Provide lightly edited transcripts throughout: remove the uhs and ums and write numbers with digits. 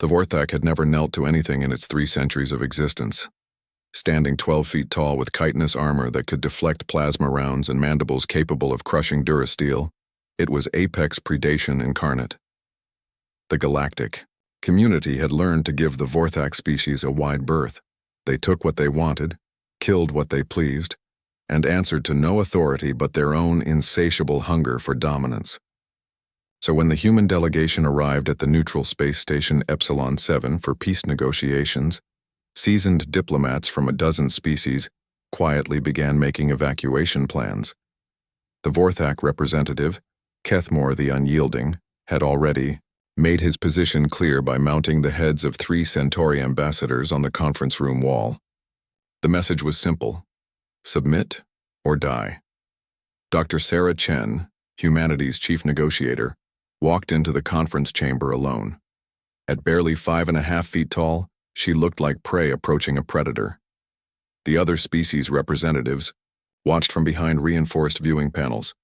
The Vorthak had never knelt to anything in its 3 centuries of existence. Standing 12 feet tall with chitinous armor that could deflect plasma rounds and mandibles capable of crushing durasteel, it was apex predation incarnate. The Galactic community had learned to give the Vorthak species a wide berth. They took what they wanted, killed what they pleased, and answered to no authority but their own insatiable hunger for dominance. So when the human delegation arrived at the neutral space station Epsilon 7 for peace negotiations, seasoned diplomats from a dozen species quietly began making evacuation plans. The Vorthak representative, Kethmore the Unyielding, had already made his position clear by mounting the heads of 3 Centauri ambassadors on the conference room wall. The message was simple: submit or die. Dr. Sarah Chen, humanity's chief negotiator, walked into the conference chamber alone. At barely 5.5 feet tall, she looked like prey approaching a predator. The other species representatives watched from behind reinforced viewing panels,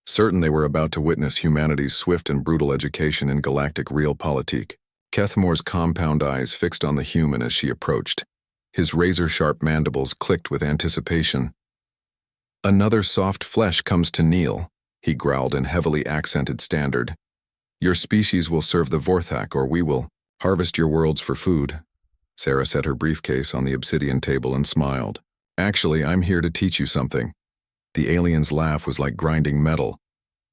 certain they were about to witness humanity's swift and brutal education in galactic realpolitik. Kethmore's compound eyes fixed on the human as she approached. His razor-sharp mandibles clicked with anticipation. "Another soft flesh comes to kneel," he growled in heavily accented standard. "Your species will serve the Vorthak, or we will harvest your worlds for food." Sarah set her briefcase on the obsidian table and smiled. "Actually, I'm here to teach you something." The alien's laugh was like grinding metal.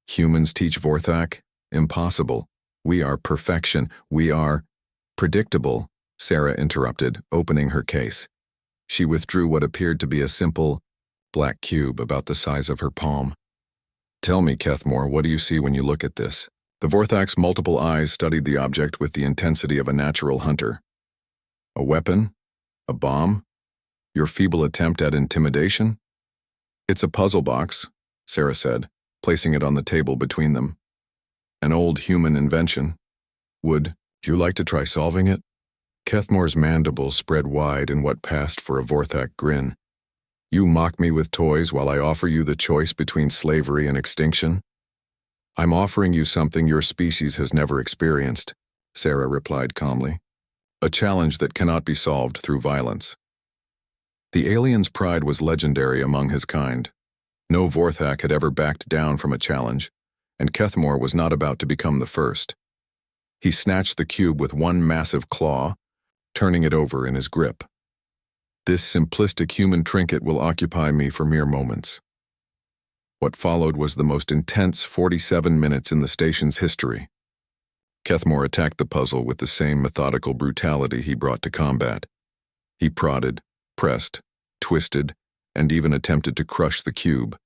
"Humans teach Vorthak? Impossible. We are perfection. We are..." "Predictable," Sarah interrupted, opening her case. She withdrew what appeared to be a simple, black cube about the size of her palm. "Tell me, Kethmore, what do you see when you look at this?" The Vorthak's multiple eyes studied the object with the intensity of a natural hunter. "A weapon? A bomb? Your feeble attempt at intimidation?" "It's a puzzle box," Sarah said, placing it on the table between them. "An old human invention. Would you like to try solving it?" Kethmore's mandibles spread wide in what passed for a Vorthak grin. "You mock me with toys while I offer you the choice between slavery and extinction?" "I'm offering you something your species has never experienced," Sarah replied calmly. "A challenge that cannot be solved through violence." The alien's pride was legendary among his kind. No Vorthak had ever backed down from a challenge, and Kethmore was not about to become the first. He snatched the cube with one massive claw, turning it over in his grip. "This simplistic human trinket will occupy me for mere moments." What followed was the most intense 47 minutes in the station's history. Kethmore attacked the puzzle with the same methodical brutality he brought to combat. He prodded, pressed, twisted, and even attempted to crush the cube.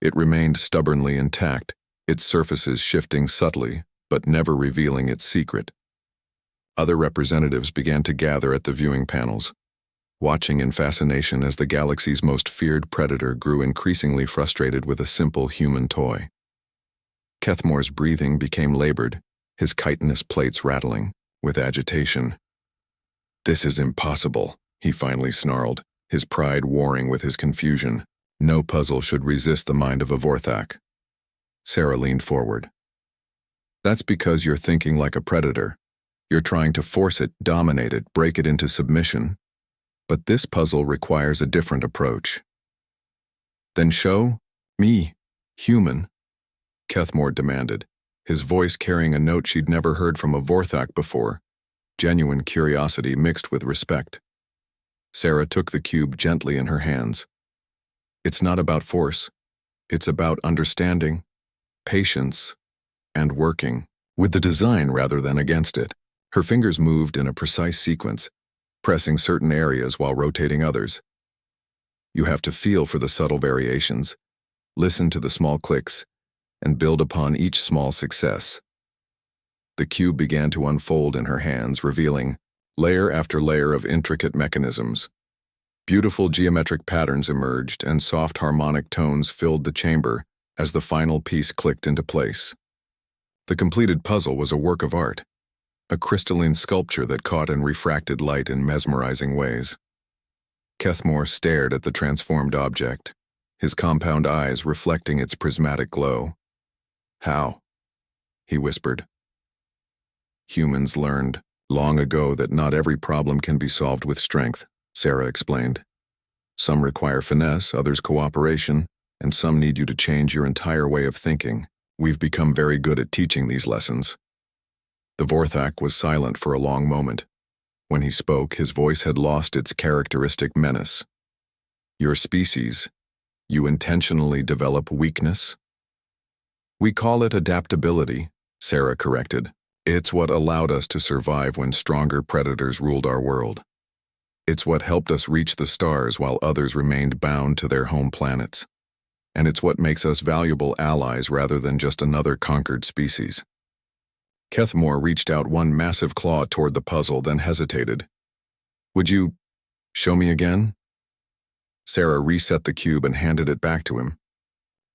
It remained stubbornly intact, its surfaces shifting subtly, but never revealing its secret. Other representatives began to gather at the viewing panels, watching in fascination as the galaxy's most feared predator grew increasingly frustrated with a simple human toy. Kethmore's breathing became labored, his chitinous plates rattling with agitation. "This is impossible," he finally snarled, his pride warring with his confusion. No puzzle should resist the mind of a Vorthak. Sarah leaned forward. "That's because you're thinking like a predator. You're trying to force it, dominate it, break it into submission. But this puzzle requires a different approach." "Then show me, human," Kethmore demanded, his voice carrying a note she'd never heard from a Vorthak before, genuine curiosity mixed with respect. Sarah took the cube gently in her hands. "It's not about force. It's about understanding, patience, and working with the design rather than against it." Her fingers moved in a precise sequence, pressing certain areas while rotating others. "You have to feel for the subtle variations, listen to the small clicks, and build upon each small success." The cube began to unfold in her hands, revealing layer after layer of intricate mechanisms. Beautiful geometric patterns emerged, and soft harmonic tones filled the chamber as the final piece clicked into place. The completed puzzle was a work of art, a crystalline sculpture that caught and refracted light in mesmerizing ways. Kethmore stared at the transformed object, his compound eyes reflecting its prismatic glow. "How?" he whispered. "Humans learned Long ago that not every problem can be solved with strength, Sarah explained. Some require finesse, others cooperation, and some need you to change your entire way of thinking. We've become very good at teaching these lessons. The Vorthak was silent for a long moment. When he spoke, his voice had lost its characteristic menace. Your species, you intentionally develop weakness? We call it adaptability, Sarah corrected. It's what allowed us to survive when stronger predators ruled our world. It's what helped us reach the stars while others remained bound to their home planets. And it's what makes us valuable allies rather than just another conquered species. Kethmore reached out one massive claw toward the puzzle, then hesitated. Would you show me again? Sarah reset the cube and handed it back to him.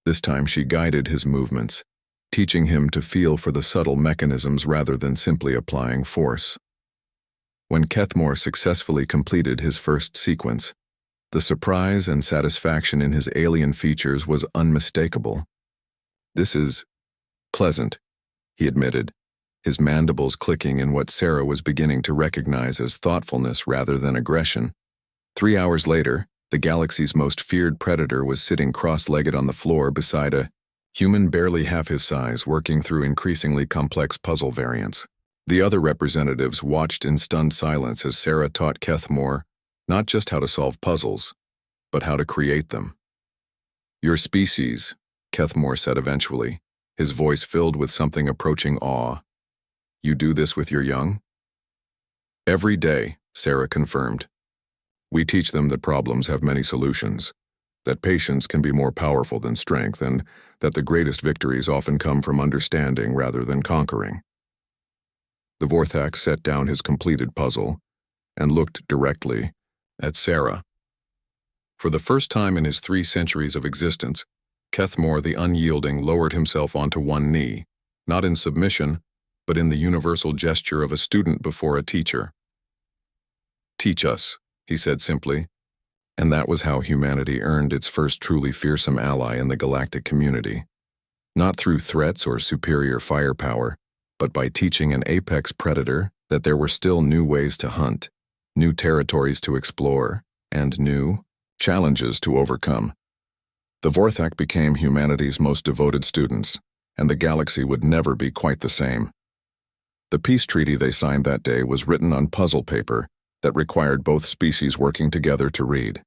This time she guided his movements, teaching him to feel for the subtle mechanisms rather than simply applying force. When Kethmore successfully completed his first sequence, the surprise and satisfaction in his alien features was unmistakable. This is pleasant, he admitted, his mandibles clicking in what Sarah was beginning to recognize as thoughtfulness rather than aggression. 3 hours later, the galaxy's most feared predator was sitting cross-legged on the floor beside a human barely half his size working through increasingly complex puzzle variants. The other representatives watched in stunned silence as Sarah taught Kethmore not just how to solve puzzles, but how to create them. Your species, Kethmore said eventually, his voice filled with something approaching awe. You do this with your young? Every day, Sarah confirmed. We teach them that problems have many solutions, that patience can be more powerful than strength, and that the greatest victories often come from understanding rather than conquering. The Vorthak set down his completed puzzle and looked directly at Sarah. For the first time in his 3 centuries of existence, Kethmore the Unyielding lowered himself onto one knee, not in submission, but in the universal gesture of a student before a teacher. Teach us, he said simply, and that was how humanity earned its first truly fearsome ally in the galactic community. Not through threats or superior firepower, but by teaching an apex predator that there were still new ways to hunt, new territories to explore, and new challenges to overcome. The Vorthak became humanity's most devoted students, and the galaxy would never be quite the same. The peace treaty they signed that day was written on puzzle paper that required both species working together to read.